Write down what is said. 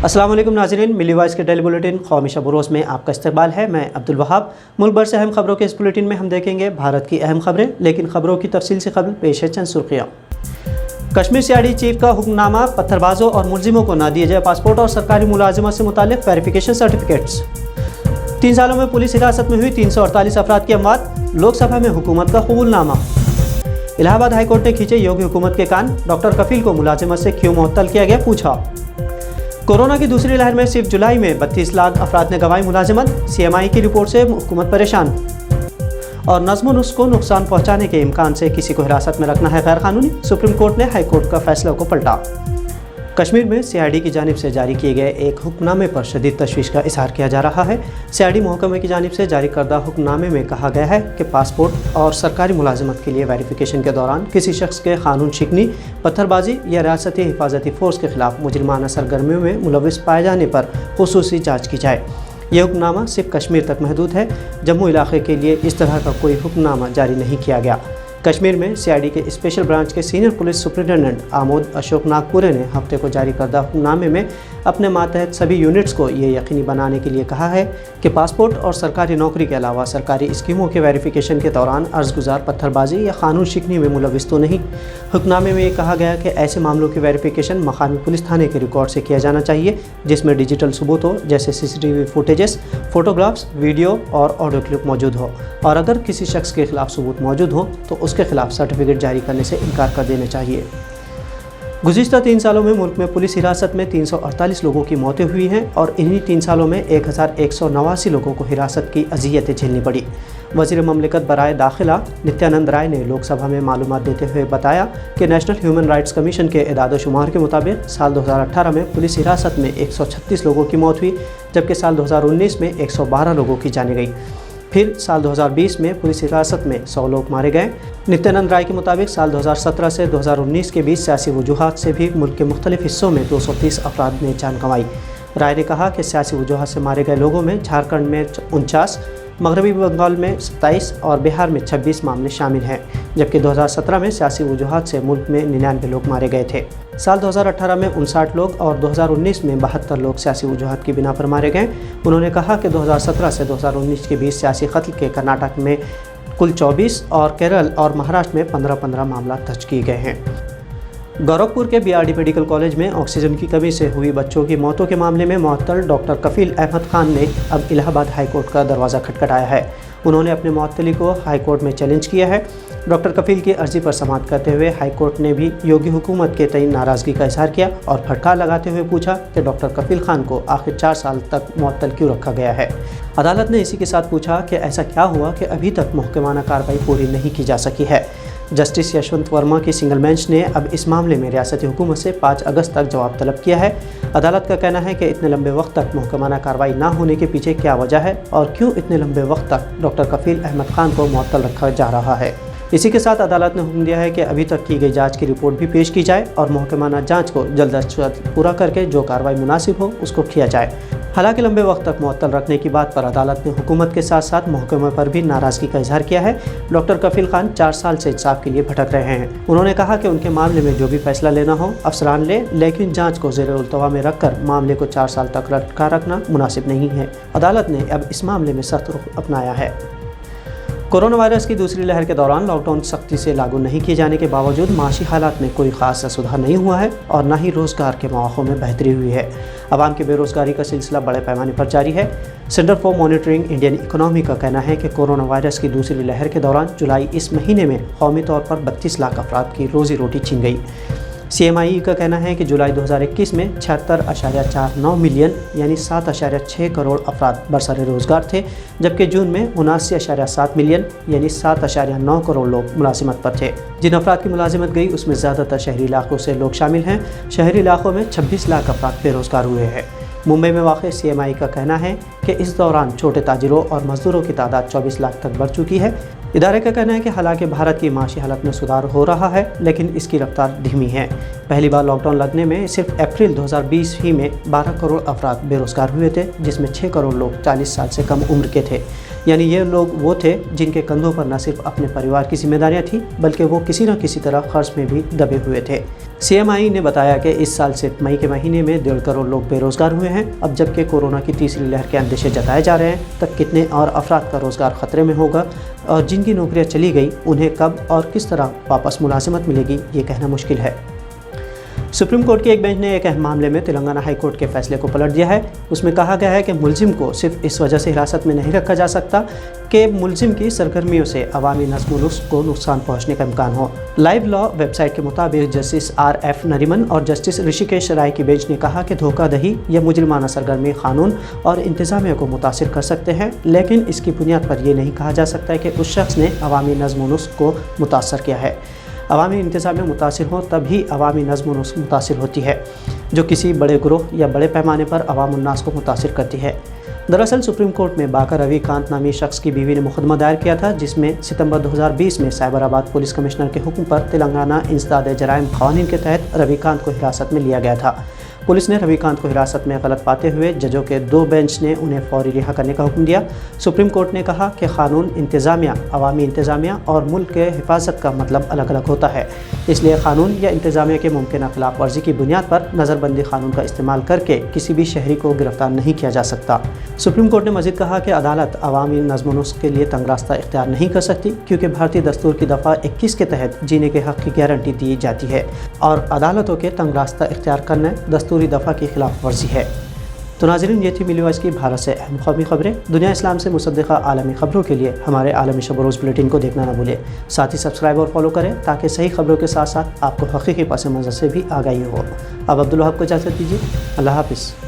अस्सलाम वालेकुम नाज़रीन, मिली वॉइस के डेली बुलेटिन क़ौमी शब रोज़ में आपका इस्तकबाल है। मैं अब्दुल वहाब। मुल्क भर से अहम खबरों के इस बुलेटिन में हम देखेंगे भारत की अहम खबरें, लेकिन खबरों की तफसील से कबल पेश है चंद सुर्खियाँ। कश्मीर सीआईडी चीफ का हुक्मनामा, पत्थरबाजों और मुलजिमों को न दिए जाए पासपोर्ट और सरकारी मुलाजिमत से मुताल्लिक़ वेरिफिकेशन सर्टिफिकेट्स। 3 सालों में पुलिस हिरासत में हुई 348 अफराद की अमवात, लोकसभा में हुकूमत का कबूलनामा। इलाहाबाद हाईकोर्ट ने खींचे योगी हुकूमत के कान, डॉक्टर कफील को मुलाजिमत से क्यों मुअत्तल किया गया, पूछा। कोरोना की दूसरी लहर में सिर्फ जुलाई में 32 लाख अफराद ने गंवाई मुलाजिमत, सीएमआई की रिपोर्ट से हुकूमत परेशान। और नज़्म-ओ-नस्क़ को नुकसान पहुंचाने के इम्कान से किसी को हिरासत में रखना है गैर कानूनी, सुप्रीम कोर्ट ने हाई कोर्ट का फैसला को पलटा। कश्मीर में सीआईडी की जानिब से जारी किए गए एक हुक्मनामे पर शदीद तशवीश का इजहार किया जा रहा है। सीआईडी महकमे की जानिब से जारी करदा हुक्मनामे में कहा गया है कि पासपोर्ट और सरकारी मुलाजिमत के लिए वेरिफिकेशन के दौरान किसी शख्स के कानून शिकनी, पत्थरबाजी या रियासती हिफाजती फ़ोर्स के खिलाफ मुजरिमाना सरगर्मियों में मुलविस पाए जाने पर खुसूसी जाँच की जाए। यह हुक्मनामा सिर्फ कश्मीर तक महदूद है। जम्मू इलाके के लिए इस तरह का कोई हुक्मनामा जारी नहीं किया गया। कश्मीर में सीआईडी के स्पेशल ब्रांच के senior police superintendent Amod Ashok Nagpure ने हफ्ते को जारी करदा हुक्मनामे में अपने मातहत सभी यूनिट्स को ये यकीनी बनाने के लिए कहा है कि पासपोर्ट और सरकारी नौकरी के अलावा सरकारी स्कीमों के वेरिफिकेशन के दौरान अर्ज़गुज़ार पत्थरबाजी या कानून शिकनी में मुलविस तो नहीं। हुक्मनामे में ये कहा गया कि ऐसे मामलों की वेरिफिकेशन मकामी पुलिस थाने के रिकॉर्ड से किया जाना चाहिए, जिसमें डिजिटल सबूत हो, जैसे CCTV फुटेजेस, फोटोग्राफ्स, वीडियो और ऑडियो क्लिप मौजूद हो। और अगर किसी शख्स के खिलाफ सबूत मौजूद हो तो उसके खिलाफ सर्टिफिकेट जारी करने से इनकार कर देना चाहिए। गुज़िश्ता 3 सालों में मुल्क में पुलिस हिरासत में 348 लोगों की मौतें हुई हैं और इन्हीं 3 सालों में 1189 लोगों को हिरासत की अज़ियतें झेलनी पड़ी। वज़ीर ममलिकत बराए दाखिला नित्यानंद राय ने लोकसभा में मालूमात देते हुए बताया कि नेशनल ह्यूमन राइट्स कमीशन के एदाद शुमार के मुताबिक साल 2018 में पुलिस हिरासत में 136 लोगों की मौत हुई, जबकि साल 2019 में 112 लोगों की जानें गई। फिर साल 2020 में पुलिस हिरासत में 100 लोग मारे गए। नित्यानंद राय के मुताबिक साल 2017 से 2019 के बीच सियासी वजूहात से भी मुल्क के मुख्तलिफ हिस्सों में 230 अफराद ने जान गंवाई। राय ने कहा कि सियासी वजूहात से मारे गए लोगों में झारखंड में 49, मगरबी बंगाल में 27 और बिहार में 26 मामले शामिल हैं, जबकि 2017 में सियासी वजूहात से मुल्क में 99 लोग मारे गए थे। साल 2018 में 59 लोग और 2019 में 72 लोग सियासी वजूहात की बिना पर मारे गए। उन्होंने कहा कि 2017 से 2019 के बीच सियासी कत्ल के कर्नाटक में कुल 24 और केरल और महाराष्ट्र में 15-15 मामला दर्ज किए गए हैं। गोरखपुर के बीआरडी मेडिकल कॉलेज में ऑक्सीजन की कमी से हुई बच्चों की मौतों के मामले में मुअत्तल डॉक्टर कफील अहमद खान ने अब इलाहाबाद हाई कोर्ट का दरवाज़ा खटखटाया है। उन्होंने अपने मुअत्तली को हाई कोर्ट में चैलेंज किया है। डॉक्टर कफील की अर्जी पर समाअत करते हुए हाई कोर्ट ने भी योगी हुकूमत के तय नाराज़गी का इजहार किया और फटकार लगाते हुए पूछा कि डॉक्टर कफील खान को आखिर 4 साल तक मुअत्तल क्यों रखा गया है। अदालत ने इसी के साथ पूछा कि ऐसा क्या हुआ कि अभी तक मुहकमाना कार्रवाई पूरी नहीं की जा सकी है। जस्टिस यशवंत वर्मा की सिंगल बेंच ने अब इस मामले में रियासती हुकूमत से 5 अगस्त तक जवाब तलब किया है। अदालत का कहना है कि इतने लंबे वक्त तक मुहकमाना कार्रवाई ना होने के पीछे क्या वजह है और क्यों इतने लंबे वक्त तक डॉक्टर कफील अहमद खान को मुअत्तल रखा जा रहा है। इसी के साथ अदालत ने हुक्म दिया है कि अभी तक की गई जांच की रिपोर्ट भी पेश की जाए और मुहकमाना जांच को जल्द अज जल्द पूरा करके जो कार्रवाई मुनासिब हो उसको किया जाए। हालांकि लंबे वक्त तक मुअत्तल रखने की बात पर अदालत ने हुकूमत के साथ साथ महकमे पर भी नाराज़गी का इजहार किया है। डॉक्टर कफील खान 4 साल से इंसाफ के लिए भटक रहे हैं। उन्होंने कहा कि उनके मामले में जो भी फैसला लेना हो अफसरान ले, लेकिन जांच को ज़ेर-उल्तवा में रखकर मामले को 4 साल तक लटका रखना मुनासिब नहीं है। अदालत ने अब इस मामले में सख्त रुख अपनाया है। कोरोना वायरस की दूसरी लहर के दौरान लॉकडाउन सख्ती से लागू नहीं किए जाने के बावजूद माशी हालात में कोई ख़ास सुधार नहीं हुआ है और न ही रोज़गार के मौक़ों में बेहतरी हुई है। अवाम की बेरोज़गारी का सिलसिला बड़े पैमाने पर जारी है। Centre for monitoring Indian economy का कहना है कि कोरोना वायरस की दूसरी लहर के दौरान जुलाई इस महीने में कौमी तौर पर 32 लाख अफराद की रोज़ी रोटी छीन गई। CMI का कहना है कि जुलाई 2021 में 76.49 मिलियन यानी 7.6 करोड़ अफराद बरसर रोज़गार थे, जबकि जून में 79.7 मिलियन यानी 7.9 करोड़ लोग मुलाजिमत पर थे। जिन अफराद की मुलाजिमत गई उसमें ज़्यादातर शहरी इलाकों से लोग शामिल हैं। शहरी इलाकों में 26 लाख अफराद बेरोज़गार हुए हैं। मुंबई में वाक़ CMI का कहना है कि इस दौरान छोटे ताजिरों और मज़दूरों की तादाद 24 लाख तक बढ़ चुकी है। ادارے کا کہنا ہے کہ حالانکہ بھارت کی معاشی حالت میں سدھار ہو رہا ہے لیکن اس کی رفتار دھیمی ہے۔ پہلی بار لاک ڈاؤن لگنے میں صرف اپریل 2020 ہی میں 12 کروڑ افراد بے روزگار ہوئے تھے، جس میں 6 کروڑ لوگ 40 سال سے کم عمر کے تھے۔ یعنی یہ لوگ وہ تھے جن کے کندھوں پر نہ صرف اپنے پریوار کی ذمہ داریاں تھیں بلکہ وہ کسی نہ کسی طرح قرض میں بھی دبے ہوئے تھے۔ CMI نے بتایا کہ اس سال صرف مئی کے مہینے میں 1.5 کروڑ لوگ بے روزگار ہوئے ہیں۔ اب جبکہ کورونا کی تیسری لہر کے اندیشے جتائے جا رہے ہیں، تب کتنے اور افراد کا روزگار خطرے میں ہوگا اور جن کی نوکریاں چلی گئی انہیں کب اور کس طرح واپس ملازمت ملے گی، یہ کہنا مشکل ہے۔ سپریم کورٹ کے ایک بینچ نے ایک اہم معاملے میں تلنگانہ ہائی کورٹ کے فیصلے کو پلٹ دیا ہے۔ اس میں کہا گیا ہے کہ ملزم کو صرف اس وجہ سے حراست میں نہیں رکھا جا سکتا کہ ملزم کی سرگرمیوں سے عوامی نظم و نسق کو نقصان پہنچنے کا امکان ہو۔ لائیو لا ویب سائٹ کے مطابق جسٹس RF نریمن اور جسٹس رشیکیش رائے کی بینچ نے کہا کہ دھوکہ دہی یا مجرمانہ سرگرمی قانون اور انتظامیہ کو متاثر کر سکتے ہیں، لیکن اس کی بنیاد پر یہ نہیں کہا جا سکتا کہ اس شخص نے عوامی نظم و نسق کو متاثر کیا ہے۔ عوامی انتظامیہ متاثر ہوں تب ہی عوامی نظم و نسق متاثر ہوتی ہے، جو کسی بڑے گروہ یا بڑے پیمانے پر عوام الناس کو متاثر کرتی ہے۔ دراصل سپریم کورٹ میں باقا روی کانت نامی شخص کی بیوی نے مقدمہ دائر کیا تھا، جس میں ستمبر 2020 میں سائبر آباد پولیس کمشنر کے حکم پر تلنگانہ انسداد جرائم قوانین کے تحت روی کانت کو حراست میں لیا گیا تھا۔ پولیس نے روی کانت کو حراست میں غلط پاتے ہوئے ججوں کے 2 بینچ نے انہیں فوری رہا کرنے کا حکم دیا۔ سپریم کورٹ نے کہا کہ قانون انتظامیہ، عوامی انتظامیہ اور ملک کے حفاظت کا مطلب الگ الگ ہوتا ہے، اس لیے قانون یا انتظامیہ کے ممکنہ خلاف ورزی کی بنیاد پر نظر بندی قانون کا استعمال کر کے کسی بھی شہری کو گرفتار نہیں کیا جا سکتا۔ سپریم کورٹ نے مزید کہا کہ عدالت عوامی نظم و نسق کے لیے تنگ راستہ اختیار نہیں کر سکتی، کیونکہ بھارتی دستور کی دفعہ 21 کے تحت جینے کے حق کی گارنٹی دی جاتی ہے اور عدالتوں کے تنگ راستہ اختیار کرنا دستوری دفعہ کی خلاف ورزی ہے۔ تو ناظرین، یہ تھی ملی وائس کی بھارت سے اہم قومی خبریں۔ دنیا اسلام سے مصدقہ عالمی خبروں کے لیے ہمارے عالمی شب و روز بلیٹن کو دیکھنا نہ بھولیں۔ ساتھ ہی سبسکرائب اور فالو کریں تاکہ صحیح خبروں کے ساتھ ساتھ آپ کو حقیقی پس منظر سے بھی آگاہی ہو۔ اب عبدالوہاب کو اجازت دیجیے۔ اللہ حافظ۔